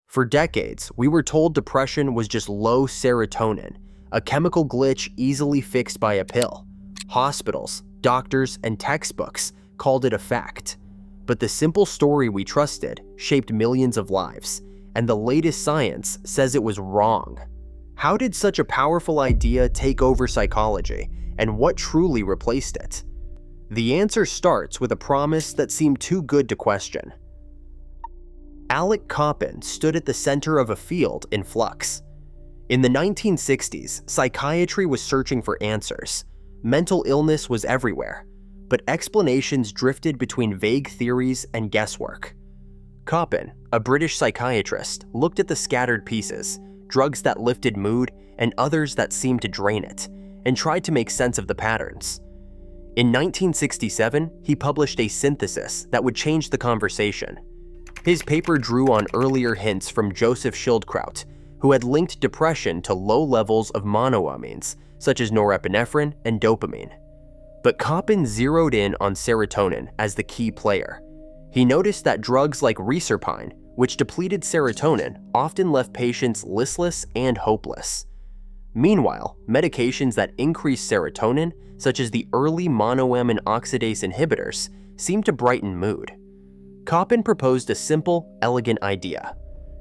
For decades, we were told depression was just low serotonin, a chemical glitch easily fixed by a pill. Hospitals, doctors, and textbooks called it a fact. But the simple story we trusted shaped millions of lives, and the latest science says it was wrong. How did such a powerful idea take over psychology, and what truly replaced it? The answer starts with a promise that seemed too good to question. Alec Coppin stood at the center of a field in flux. In the 1960s, psychiatry was searching for answers. Mental illness was everywhere, but explanations drifted between vague theories and guesswork. Coppin, a British psychiatrist, looked at the scattered pieces, drugs that lifted mood and others that seemed to drain it, and tried to make sense of the patterns. In 1967, he published a synthesis that would change the conversation. His paper drew on earlier hints from Joseph Schildkraut, who had linked depression to low levels of monoamines, such as norepinephrine and dopamine. But Coppin zeroed in on serotonin as the key player. He noticed that drugs like reserpine, which depleted serotonin, often left patients listless and hopeless. Meanwhile, medications that increase serotonin, such as the early monoamine oxidase inhibitors, seemed to brighten mood. Coppin proposed a simple, elegant idea.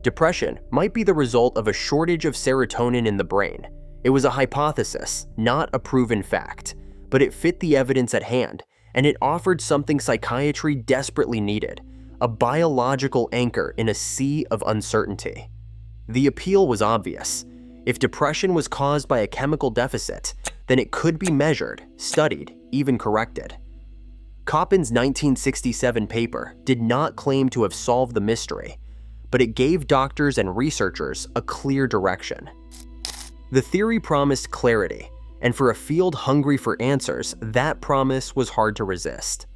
Depression might be the result of a shortage of serotonin in the brain. It was a hypothesis, not a proven fact, but it fit the evidence at hand, and it offered something psychiatry desperately needed: a biological anchor in a sea of uncertainty. The appeal was obvious. If depression was caused by a chemical deficit, then it could be measured, studied, even corrected. Coppin's 1967 paper did not claim to have solved the mystery, but it gave doctors and researchers a clear direction. The theory promised clarity, and for a field hungry for answers, that promise was hard to resist.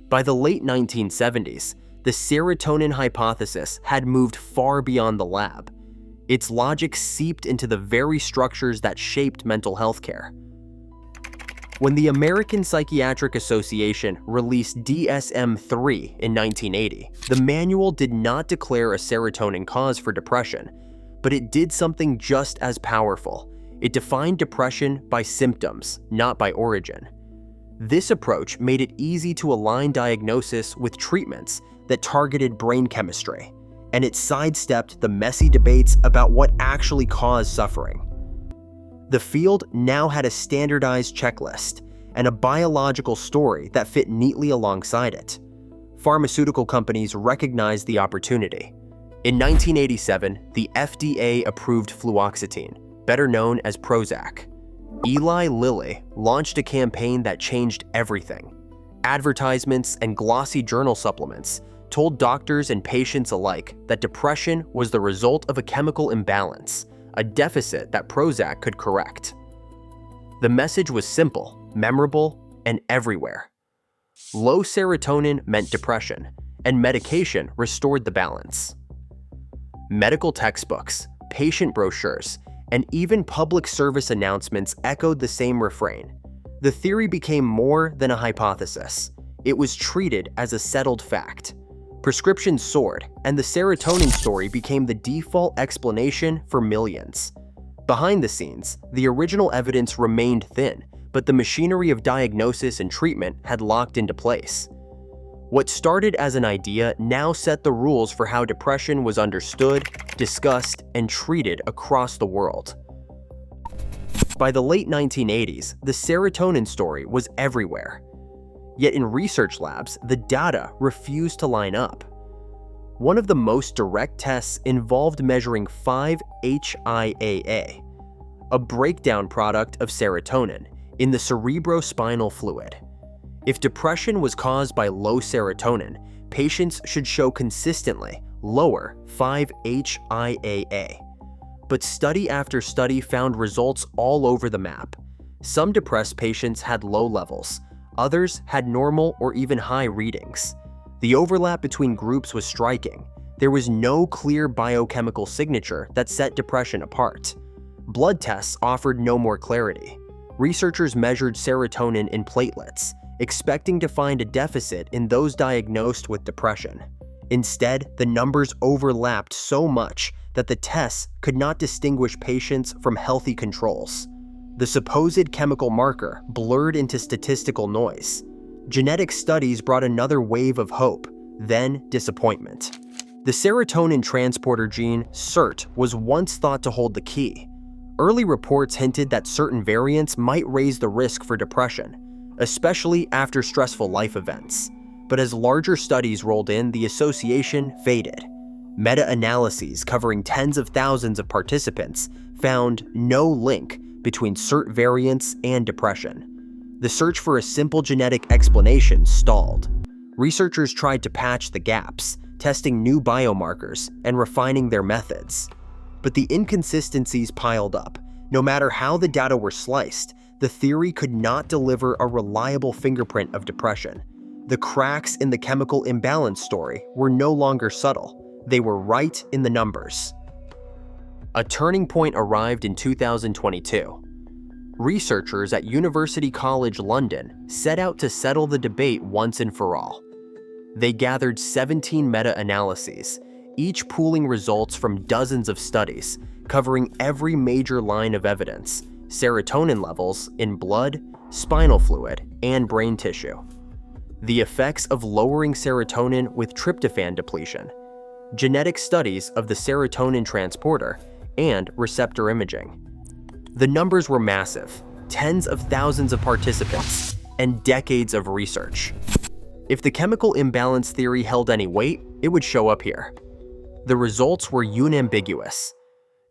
By the late 1970s, the serotonin hypothesis had moved far beyond the lab. Its logic seeped into the very structures that shaped mental health care. When the American Psychiatric Association released DSM-3 in 1980, the manual did not declare a serotonin cause for depression, but it did something just as powerful. It defined depression by symptoms, not by origin. This approach made it easy to align diagnosis with treatments that targeted brain chemistry, and it sidestepped the messy debates about what actually caused suffering. The field now had a standardized checklist and a biological story that fit neatly alongside it. Pharmaceutical companies recognized the opportunity. In 1987, the FDA approved fluoxetine, better known as Prozac. Eli Lilly launched a campaign that changed everything. Advertisements and glossy journal supplements told doctors and patients alike that depression was the result of a chemical imbalance, a deficit that Prozac could correct. The message was simple, memorable, and everywhere. Low serotonin meant depression, and medication restored the balance. Medical textbooks, patient brochures, and even public service announcements echoed the same refrain. The theory became more than a hypothesis. It was treated as a settled fact. Prescriptions soared, and the serotonin story became the default explanation for millions. Behind the scenes, the original evidence remained thin, but the machinery of diagnosis and treatment had locked into place. What started as an idea now set the rules for how depression was understood, discussed, and treated across the world. By the late 1980s, the serotonin story was everywhere. Yet in research labs, the data refused to line up. One of the most direct tests involved measuring 5-HIAA, a breakdown product of serotonin, in the cerebrospinal fluid. If depression was caused by low serotonin, patients should show consistently lower 5-HIAA. But study after study found results all over the map. Some depressed patients had low levels, others had normal or even high readings. The overlap between groups was striking. There was no clear biochemical signature that set depression apart. Blood tests offered no more clarity. Researchers measured serotonin in platelets, expecting to find a deficit in those diagnosed with depression. Instead, the numbers overlapped so much that the tests could not distinguish patients from healthy controls. The supposed chemical marker blurred into statistical noise. Genetic studies brought another wave of hope, then disappointment. The serotonin transporter gene, SERT, was once thought to hold the key. Early reports hinted that certain variants might raise the risk for depression, especially after stressful life events. But as larger studies rolled in, the association faded. Meta-analyses covering tens of thousands of participants found no link between SERT variants and depression. The search for a simple genetic explanation stalled. Researchers tried to patch the gaps, testing new biomarkers and refining their methods. But the inconsistencies piled up. No matter how the data were sliced, the theory could not deliver a reliable fingerprint of depression. The cracks in the chemical imbalance story were no longer subtle. They were right in the numbers. A turning point arrived in 2022. Researchers at University College London set out to settle the debate once and for all. They gathered 17 meta-analyses, each pooling results from dozens of studies, covering every major line of evidence: serotonin levels in blood, spinal fluid, and brain tissue, the effects of lowering serotonin with tryptophan depletion, genetic studies of the serotonin transporter, and receptor imaging. The numbers were massive: tens of thousands of participants and decades of research. If the chemical imbalance theory held any weight, it would show up here. The results were unambiguous.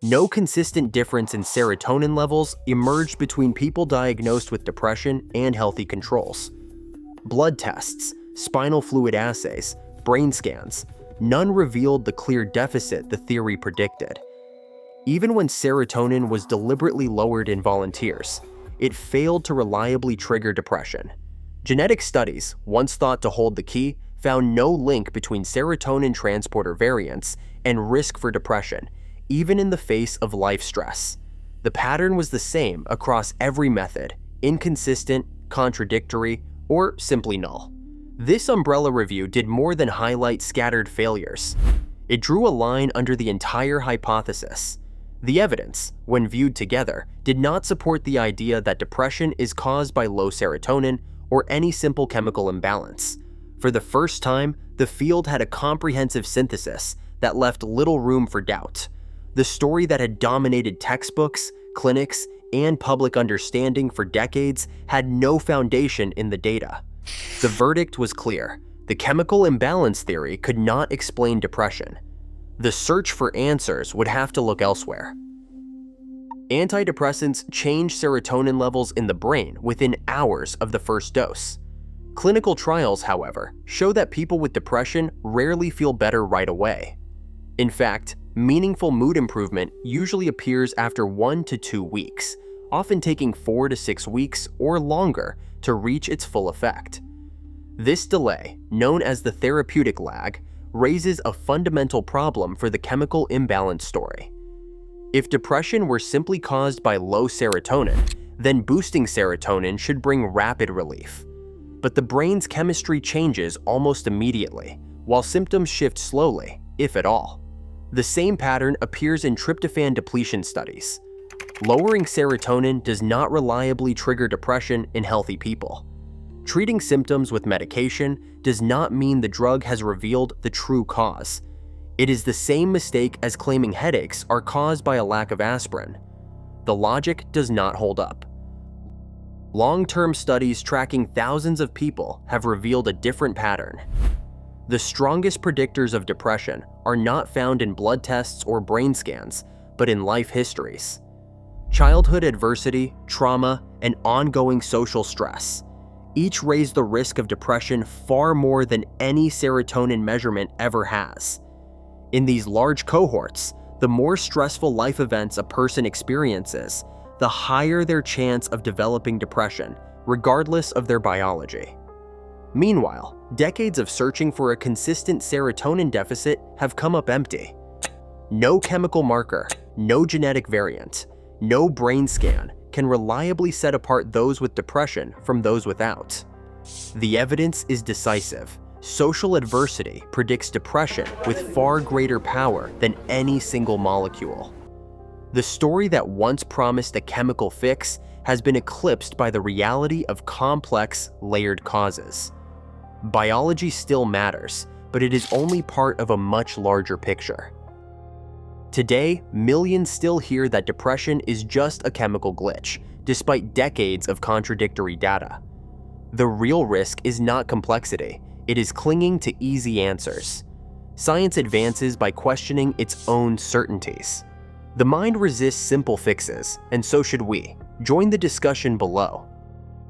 No consistent difference in serotonin levels emerged between people diagnosed with depression and healthy controls. Blood tests, spinal fluid assays, brain scans, none revealed the clear deficit the theory predicted. Even when serotonin was deliberately lowered in volunteers, it failed to reliably trigger depression. Genetic studies, once thought to hold the key, found no link between serotonin transporter variants and risk for depression, even in the face of life stress. The pattern was the same across every method: inconsistent, contradictory, or simply null. This umbrella review did more than highlight scattered failures. It drew a line under the entire hypothesis. The evidence, when viewed together, did not support the idea that depression is caused by low serotonin or any simple chemical imbalance. For the first time, the field had a comprehensive synthesis that left little room for doubt. The story that had dominated textbooks, clinics, and public understanding for decades had no foundation in the data. The verdict was clear: the chemical imbalance theory could not explain depression. The search for answers would have to look elsewhere. Antidepressants change serotonin levels in the brain within hours of the first dose. Clinical trials, however, show that people with depression rarely feel better right away. In fact, meaningful mood improvement usually appears after 1 to 2 weeks, often taking 4 to 6 weeks or longer to reach its full effect. This delay, known as the therapeutic lag, raises a fundamental problem for the chemical imbalance story. If depression were simply caused by low serotonin, then boosting serotonin should bring rapid relief. But the brain's chemistry changes almost immediately, while symptoms shift slowly, if at all. The same pattern appears in tryptophan depletion studies. Lowering serotonin does not reliably trigger depression in healthy people. Treating symptoms with medication does not mean the drug has revealed the true cause. It is the same mistake as claiming headaches are caused by a lack of aspirin. The logic does not hold up. Long-term studies tracking thousands of people have revealed a different pattern. The strongest predictors of depression are not found in blood tests or brain scans, but in life histories. Childhood adversity, trauma, and ongoing social stress each raise the risk of depression far more than any serotonin measurement ever has. In these large cohorts, the more stressful life events a person experiences, the higher their chance of developing depression, regardless of their biology. Meanwhile, decades of searching for a consistent serotonin deficit have come up empty. No chemical marker, no genetic variant, no brain scan can reliably set apart those with depression from those without. The evidence is decisive. Social adversity predicts depression with far greater power than any single molecule. The story that once promised a chemical fix has been eclipsed by the reality of complex, layered causes. Biology still matters, but it is only part of a much larger picture. Today, millions still hear that depression is just a chemical glitch, despite decades of contradictory data. The real risk is not complexity, it is clinging to easy answers. Science advances by questioning its own certainties. The mind resists simple fixes, and so should we. Join the discussion below.